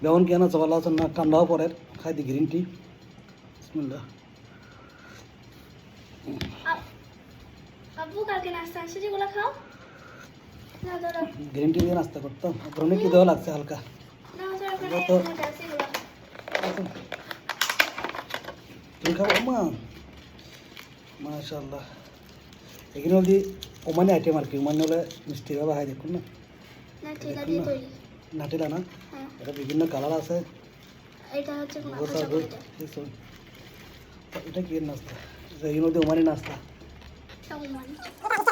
বেগুন কেন আছে ভালো আছে না ঠান্ডাও পরে খাই দি গ্রিন টি বিসমিল্লাহ আব্বু কালকে নাস্তা আসছে যেগুলো খাও না ধরো গ্রিন টি দিয়ে নাস্তা করতাম আপনার কি দেওয়া লাগছে হালকা না ধরো এগুলো তো এগুলো তুমি খাবো মা মাশাআল্লাহ এখানে হলি ওমানি আইটেম আর কি ওমানি হলে মিষ্টি ভাবে হয় দেখুন না না ঠিলা দিয়ে তৈরি নাটিলা না হ্যাঁ এটা বিভিন্ন কালার আছে এটা হচ্ছে গোটা মাথা গোটা এটা কি নাস্তা এখানে হলি ওমানি নাস্তা চকলেট